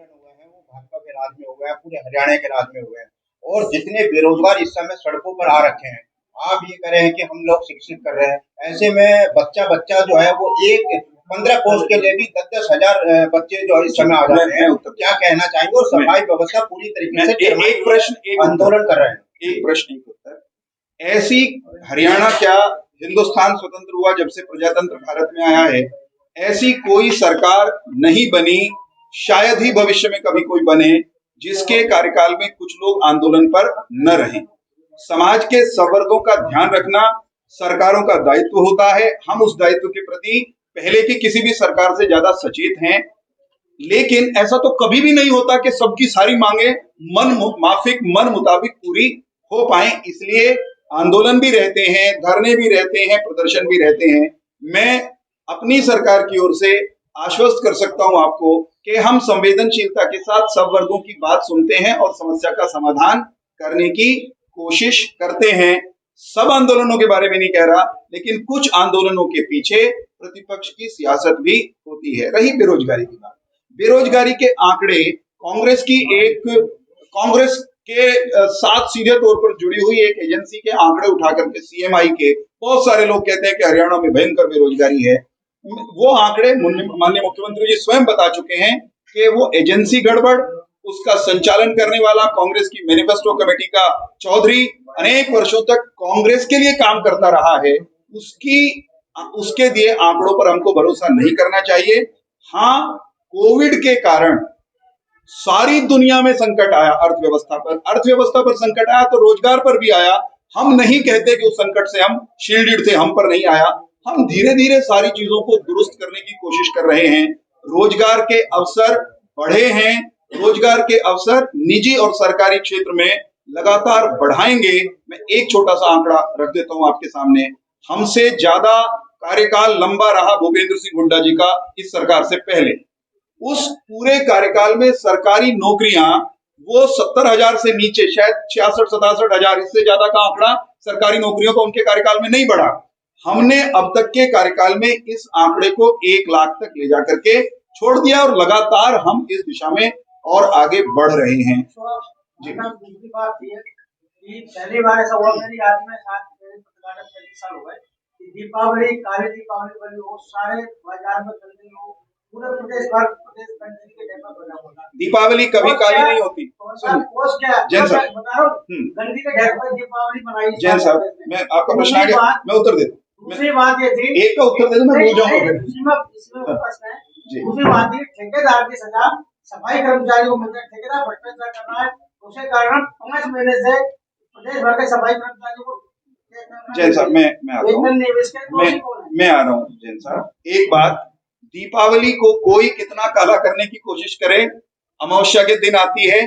आंदोलन हुए हैं वो भाजपा के राज में हुए हैं, पूरे हरियाणा के राज में हुए हैं। और जितने बेरोजगार इस समय सड़कों पर आ रखे हैं, आप ये कह रहे हैं कि हम लोग शिक्षित कर रहे हैं, ऐसे में बच्चा बच्चा जो है वो एक 15 पोस्ट के लिए भी 10-10 हजार बच्चे जो है इस समय आ जाते हैं। तो क्या कहना चाहेंगे? और सफाई व्यवस्था पूरी तरीके से एक प्रश्न आंदोलन कर रहे हैं। एक प्रश्न एक उत्तर। ऐसी हरियाणा क्या हिंदुस्तान स्वतंत्र हुआ जब से प्रजातंत्र भारत में आया है, ऐसी कोई सरकार नहीं बनी, शायद ही भविष्य में कभी कोई बने, जिसके कार्यकाल में कुछ लोग आंदोलन पर न रहें। समाज के सब वर्गों का ध्यान रखना सरकारों का दायित्व होता है। हम उस दायित्व के प्रति पहले की किसी भी सरकार से ज्यादा सचेत हैं, लेकिन ऐसा तो कभी भी नहीं होता कि सबकी सारी मांगे मन मुताबिक पूरी हो पाए। इसलिए आंदोलन भी रहते हैं, धरने भी रहते हैं, प्रदर्शन भी रहते हैं। मैं अपनी सरकार की ओर से आश्वस्त कर सकता हूं आपको कि हम संवेदनशीलता के साथ सब वर्गों की बात सुनते हैं और समस्या का समाधान करने की कोशिश करते हैं। सब आंदोलनों के बारे में नहीं कह रहा, लेकिन कुछ आंदोलनों के पीछे प्रतिपक्ष की सियासत भी होती है। रही बेरोजगारी की बात, बेरोजगारी के आंकड़े कांग्रेस के साथ सीधे तौर पर जुड़ी हुई एक एजेंसी के आंकड़े उठा करके सीएमआई के बहुत सारे लोग कहते हैं कि हरियाणा में भयंकर बेरोजगारी है। वो आंकड़े माननीय मुख्यमंत्री जी स्वयं बता चुके हैं कि वो एजेंसी गड़बड़, उसका संचालन करने वाला कांग्रेस की मैनिफेस्टो कमेटी का चौधरी अनेक वर्षों तक कांग्रेस के लिए काम करता रहा है, उसके दिए आंकड़ों पर हमको भरोसा नहीं करना चाहिए। हाँ, कोविड के कारण सारी दुनिया में संकट आया, अर्थव्यवस्था पर संकट आया तो रोजगार पर भी आया। हम नहीं कहते कि उस संकट से हम शील्डेड थे, हम पर नहीं आया। हम धीरे धीरे सारी चीजों को दुरुस्त करने की कोशिश कर रहे हैं। रोजगार के अवसर बढ़े हैं, रोजगार के अवसर निजी और सरकारी क्षेत्र में लगातार बढ़ाएंगे। मैं एक छोटा सा आंकड़ा रख देता हूं आपके सामने। हमसे ज्यादा कार्यकाल लंबा रहा भूपेंद्र सिंह हुड्डा जी का इस सरकार से पहले। उस पूरे कार्यकाल में सरकारी नौकरियां वो 70,000 से नीचे, शायद 66-67,000, इससे ज्यादा का आंकड़ा सरकारी नौकरियों का उनके कार्यकाल में नहीं बढ़ा। हमने अब तक के कार्यकाल में इस आंकड़े को 1 लाख तक ले जाकर के छोड़ दिया और लगातार हम इस दिशा में और आगे बढ़ रहे हैं। दूसरी बात ये कि पहली बार ऐसा हुआ, मेरी याद में 35 साल हो गए, दीपावली, काली दीपावली वाली वो सारे बाजार में चलते लोग पूरे प्रदेश भर, प्रदेश कंट्री के डेवलप बना होता। दीपावली कभी काली नहीं होती। जैन साहब बता रहा हूँ, गंदगी के ढेर पर दीपावली मनाई। जैन साहब, मैं आपका प्रश्न आ गया, मैं उत्तर देता हूँ। दूसरी बात ये थी, एक का उत्तर दे दो, मैं भूल जाऊंगा। इसमें प्रश्न है, दूसरी बात ये, ठेकेदार की सजा सफाई कर्मचारी को मिलता है, ठेकेदार भ्रष्टाचार कर रहा है, उसके कारण 5 महीने से प्रदेश भर के सफाई कर्मचारियों को। जैन साहब, मैं आ रहा हूँ। जैन साहब, एक बात, दीपावली को कोई कितना काला करने की कोशिश करे, अमावस्या के दिन आती है,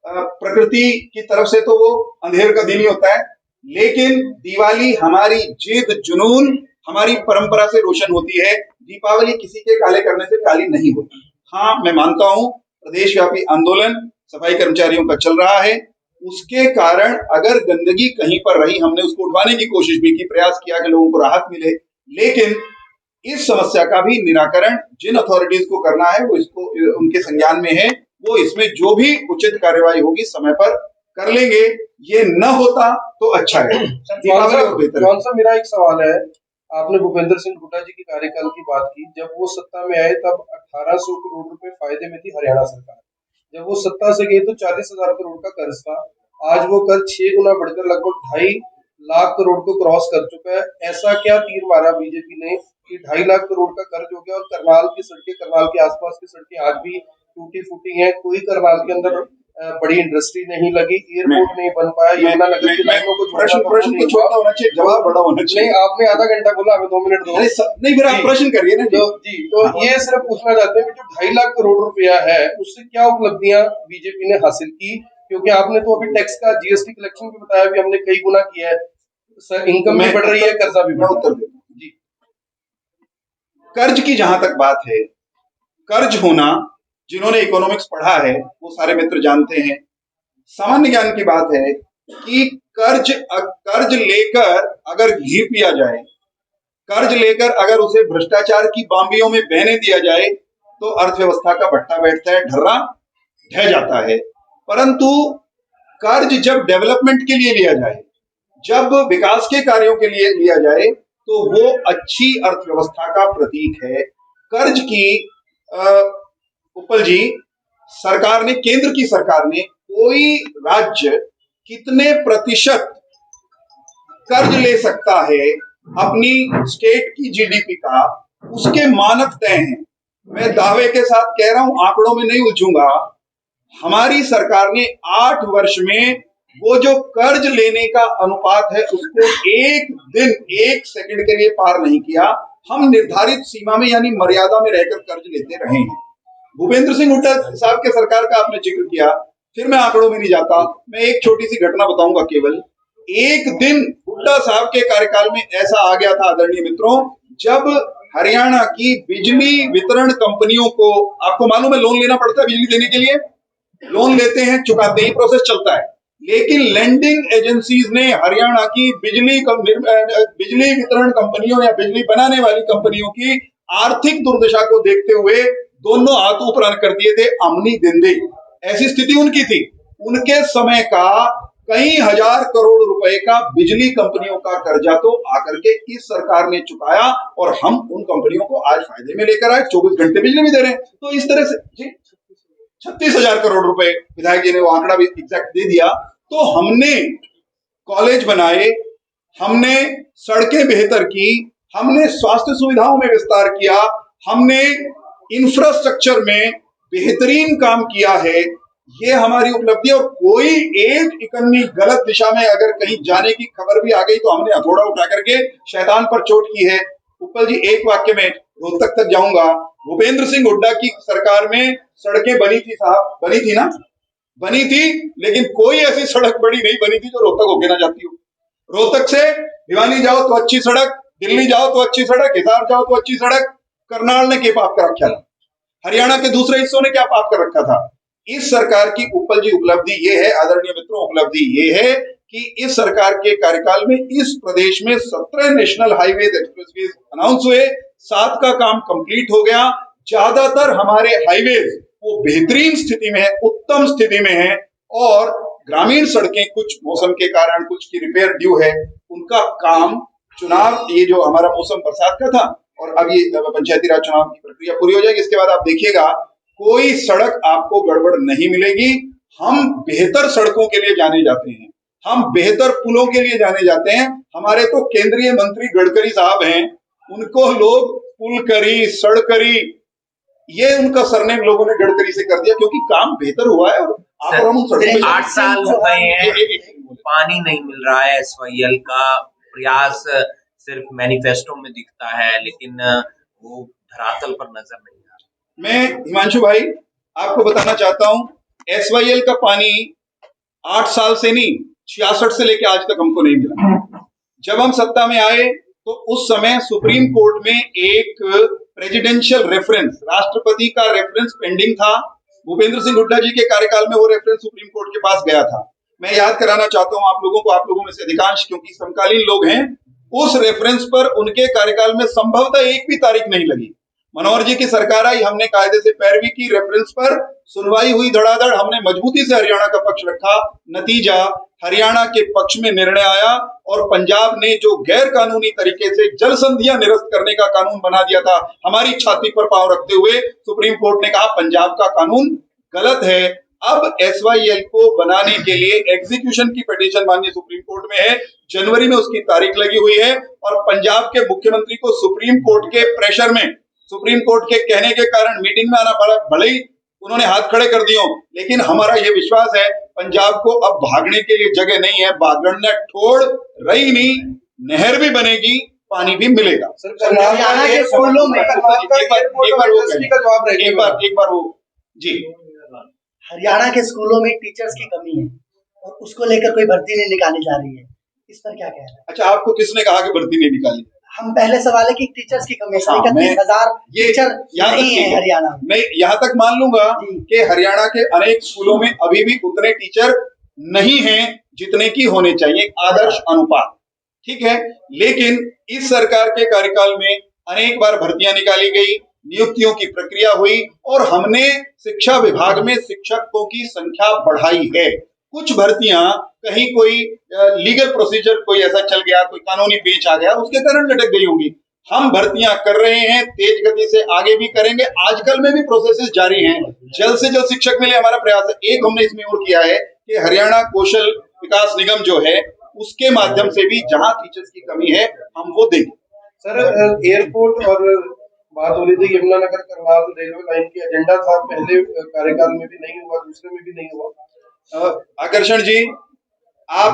प्रकृति की तरफ से तो वो अंधेर का दिन ही होता है, लेकिन दिवाली हमारी जिद जुनून, हमारी परंपरा से रोशन होती है। दीपावली किसी के काले करने से काली नहीं होती। हाँ, मैं मानता हूं प्रदेशव्यापी आंदोलन सफाई कर्मचारियों का चल रहा है, उसके कारण अगर गंदगी कहीं पर रही, हमने उसको उठवाने की कोशिश भी की, प्रयास किया कि लोगों को राहत मिले, लेकिन इस समस्या का भी निराकरण जिन अथॉरिटीज को करना है वो इसको उनके संज्ञान में है, वो इसमें जो भी उचित कार्यवाही होगी समय पर कर लेंगे। ये न होता तो अच्छा है। मेरा एक सवाल है, आपने भूपेंद्र सिंह हुड्डा जी के कार्यकाल की बात की, जब वो सत्ता में आए तब 1800 करोड़ रुपए फायदे में थी हरियाणा सरकार। जब वो सत्ता से गई तो 40,000 करोड़ का कर्ज था। आज वो कर्ज 6 गुना बढ़कर लगभग 2.5 लाख करोड़ को क्रॉस कर चुका है। ऐसा क्या तीर मारा बीजेपी ने कि 2.5 लाख करोड़ का कर्ज हो गया और करनाल की सड़कें, करनाल के आसपास की सड़कें आज भी टूटी फूटी हैं। कोई करनाल के अंदर बड़ी इंडस्ट्री नहीं लगी, एयरपोर्ट नहीं बन पाया, यमुनानगर की लाइनों को प्रश्न को छोटा होना चाहिए, जवाब बड़ा होना चाहिए। नहीं, आपने आधा घंटा बोला, हमें 2 मिनट दो। नहीं, फिर आप प्रश्न करिए ना। तो ये सिर्फ पूछना चाहते हैं कि जो 2.5 लाख करोड़ रुपया है उससे क्या उपलब्धियां बीजेपी ने हासिल की? क्योंकि आपने तो अभी टैक्स का, जीएसटी कलेक्शन भी बताया, भी हमने कई गुना किया है, इनकम भी बढ़ रही है, कर्जा भी बढ़ रहा है। जी, कर्ज की जहां तक बात है, कर्ज होना, जिन्होंने इकोनॉमिक्स पढ़ा है वो सारे मित्र जानते हैं। सामान्य ज्ञान की बात है कि कर्ज लेकर अगर घी पिया जाए, कर्ज लेकर अगर उसे भ्रष्टाचार की बाम्बियों में बहने दिया जाए, तो अर्थव्यवस्था का भट्टा बैठता है ढर्रा ढह जाता है। परंतु कर्ज जब डेवलपमेंट के लिए लिया जाए, जब विकास के कार्यों के लिए लिया जाए, तो वो अच्छी अर्थव्यवस्था का प्रतीक है। कर्ज की उपल जी, सरकार ने, केंद्र की सरकार ने, कोई राज्य कितने प्रतिशत कर्ज ले सकता है अपनी स्टेट की जीडीपी का, उसके मानक तय हैं। मैं दावे के साथ कह रहा हूं, आंकड़ों में नहीं उलझूंगा, हमारी सरकार ने 8 वर्ष में वो जो कर्ज लेने का अनुपात है उसको एक दिन, एक सेकंड के लिए पार नहीं किया। हम निर्धारित सीमा में यानी मर्यादा में रहकर कर्ज लेते रहे हैं। भूपेंद्र सिंह हुड्डा साहब के सरकार का आपने जिक्र किया, फिर मैं आंकड़ों में नहीं जाता, मैं एक छोटी सी घटना बताऊंगा। केवल एक दिन हुड्डा साहब के कार्यकाल में ऐसा आ गया था आदरणीय मित्रों, जब हरियाणा की बिजली वितरण कंपनियों को, आपको मालूम है लोन लेना पड़ता है बिजली देने के लिए, लोन लेते हैं, चुकाते ही प्रोसेस चलता है, लेकिन लैंडिंग एजेंसीज ने हरियाणा की बिजली वितरण कंपनियों या बिजली बनाने वाली कंपनियों की आर्थिक दुर्दशा को देखते हुए दोनों हाथ ऊपर कर दिए थे, आमनी दिंदे, ऐसी स्थिति उनकी थी। उनके समय का कई हजार करोड़ रुपए का बिजली कंपनियों का कर्जा तो आकर के इस सरकार ने चुकाया और हम उन कंपनियों को आज फायदे में लेकर आए, 24 घंटे बिजली भी दे रहे हैं। तो इस तरह से जी 36,000 करोड़ रुपए विधायक जी ने वो आंकड़ा भी एग्जैक्ट दे दिया। तो हमने कॉलेज बनाए, हमने सड़कें बेहतर की, हमने स्वास्थ्य सुविधाओं में विस्तार किया, हमने इंफ्रास्ट्रक्चर में बेहतरीन काम किया है। ये हमारी उपलब्धि। और कोई एक इकन्नी गलत दिशा में अगर कहीं जाने की खबर भी आ गई तो हमने हथौड़ा उठा करके शैतान पर चोट की है। उपल जी, एक वाक्य में रोहतक तक जाऊंगा। भूपेंद्र सिंह हुड्डा की सरकार में सड़कें बनी थी साहब, बनी थी ना, बनी थी, लेकिन कोई ऐसी सड़क बड़ी नहीं बनी थी जो रोहतक होके ना जाती हो। रोहतक से भिवानी जाओ तो अच्छी सड़क, दिल्ली जाओ तो अच्छी सड़क, हिसार जाओ तो अच्छी सड़क। करनाल ने क्या पाप कर रखा था, हरियाणा के दूसरे हिस्सों ने क्या पाप कर रखा था। इस सरकार की उपल जी उपलब्धि ये है आदरणीय मित्रों, उपलब्धि ये है कि इस सरकार के कार्यकाल में इस प्रदेश में 17 नेशनल हाईवे एक्सप्रेसवेज अनाउंस हुए, 7 का काम कंप्लीट हो गया। ज्यादातर हमारे हाईवेज वो बेहतरीन स्थिति में है, उत्तम स्थिति में है। और ग्रामीण सड़कें कुछ मौसम के कारण कुछ की रिपेयर ड्यू है, उनका काम, चुनाव, ये जो हमारा मौसम बरसात का था और अब ये पंचायती राज चुनाव की प्रक्रिया पूरी हो जाएगी, इसके बाद आप देखिएगा कोई सड़क आपको गड़बड़ नहीं मिलेगी। हम बेहतर सड़कों के लिए जाने जाते हैं, हम बेहतर पुलों के लिए जाने जाते हैं। हमारे तो केंद्रीय मंत्री गडकरी साहब हैं, उनको लोग पुलकरी, सड़करी, ये उनका सरनेम लोगों ने गडकरी से कर दिया क्योंकि काम बेहतर हुआ है। और आप और हम उन सड़कों में 8 साल हो गए हैं, पानी नहीं मिल रहा है। एसवाईएल का प्रयास सिर्फ मैनिफेस्टो में दिखता है, लेकिन वो धरातल पर नजर नहीं आ रहा। मैं हिमांशु भाई आपको बताना चाहता हूं, एसवाईएल का पानी 8 साल से नहीं, 66 से लेके आज तक हमको नहीं मिला। जब हम सत्ता में आए तो उस समय सुप्रीम कोर्ट में एक प्रेसिडेंशियल रेफरेंस, राष्ट्रपति का रेफरेंस पेंडिंग था। भूपेंद्र सिंह हुड्डा जी के कार्यकाल में वो रेफरेंस सुप्रीम कोर्ट के पास गया था। मैं याद कराना चाहता हूं आप लोगों में से अधिकांश, क्योंकि समकालीन लोग हैं, उस रेफरेंस पर उनके कार्यकाल में संभवतः एक भी तारीख नहीं लगी। मनोहर जी की सरकार आई, हमने कायदे से पैरवी की, रेफरेंस पर सुनवाई हुई धड़ाधड़, हमने मजबूती से हरियाणा का पक्ष रखा। नतीजा, हरियाणा के पक्ष में निर्णय आया और पंजाब ने जो गैर कानूनी तरीके से जल संधियां निरस्त करने का कानून बना दिया था, हमारी छाती पर पांव रखते हुए सुप्रीम कोर्ट ने कहा पंजाब का कानून गलत है। अब एसवाईएल को बनाने के लिए एग्जीक्यूशन की पिटीशन माननीय सुप्रीम कोर्ट में है, जनवरी में उसकी तारीख लगी हुई है। और पंजाब के मुख्यमंत्री को सुप्रीम कोर्ट के प्रेशर में, सुप्रीम कोर्ट के कहने के कारण मीटिंग में आना पड़ा, भले ही उन्होंने हाथ खड़े कर दिए, लेकिन हमारा यह विश्वास है पंजाब को अब भागने के लिए जगह नहीं है। भागने ठोड़ रही नहीं, नहर भी बनेगी, पानी भी मिलेगा। हरियाणा के स्कूलों में एक बार वो जी, हरियाणा के स्कूलों में टीचर्स की कमी है और उसको लेकर कोई भर्ती नहीं निकाली जा रही है, इस पर क्या कहना है? अच्छा, आपको किसने कहा कि भर्ती नहीं निकाली? हम पहले सवाल है कि टीचर्स की कमी है, 31,000 टीचर नहीं है हरियाणा में। मैं यहाँ तक मान लूंगा कि हरियाणा के अनेक स्कूलों में अभी भी उतने टीचर नहीं हैं जितने की होने चाहिए, आदर्श अनुपात, ठीक है। लेकिन इस सरकार के कार्यकाल में अनेक बार भर्तियां निकाली गई, नियुक्तियों की प्रक्रिया हुई और हमने शिक्षा विभाग में शिक्षकों की संख्या बढ़ाई है। कुछ भर्तियां कहीं कोई लीगल प्रोसीजर कोई ऐसा चल गया, कोई कानूनी पेच आ गया, उसके कारण लटक गई होंगी। हम भर्तियां कर रहे हैं, तेज गति से आगे भी करेंगे। आजकल में भी प्रोसेसेस जारी हैं, जल्द से जल्द शिक्षक मिले हमारा प्रयास है। एक हमने इसमें और किया है कि हरियाणा कौशल विकास निगम जो है उसके माध्यम से भी जहां टीचर्स की कमी है हम वो देंगे। सर एयरपोर्ट और बात हो रही थी यमुनानगर करनाल रेलवे लाइन की, एजेंडा था पहले कार्यकाल में भी नहीं हुआ, दूसरे में भी नहीं हुआ। आकर्षण जी, आप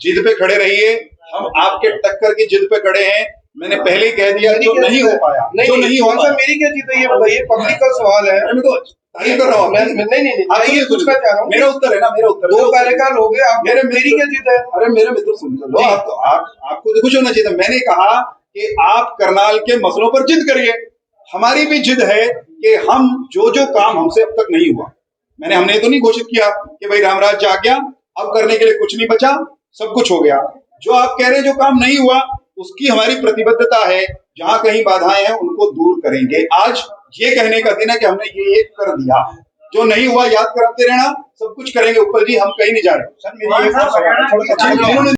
जिद पे खड़े रहिए, हम आपके टक्कर की जिद पे खड़े हैं। मैंने पहले ही कह दिया जो नहीं हो पाया, जो नहीं हो पाया। मेरी क्या जीत है ये बताइए, पब्लिक का सवाल है। मैं तो तारीफ कर रहा हूँ। नहीं आप ये पूछना चाह रहा हूँ, मेरा उत्तर है ना, मेरा उत्तर। 2 कार्यकाल हो गए, आप मेरी क्या जीत है? अरे मेरे मित्र सुन लो, आपको तो कुछ होना चाहिए था। मैंने कहा कि आप करनाल के मसलों पर जिद करिए। हमारी भी जिद है कि हम जो काम हमसे अब तक नहीं हुआ, हमने तो नहीं घोषित किया कि भाई रामराज जाग गया, अब करने के लिए कुछ नहीं बचा, सब कुछ हो गया। जो आप कह रहे हैं जो काम नहीं हुआ उसकी हमारी प्रतिबद्धता है, जहां कहीं बाधाएं हैं उनको दूर करेंगे। आज ये कहने का दिन है कि हमने ये कर दिया, जो नहीं हुआ याद कराते रहना, सब कुछ करेंगे। ऊपर जी हम कहीं नहीं जा रहे। सर मेरी एक और सवाल है,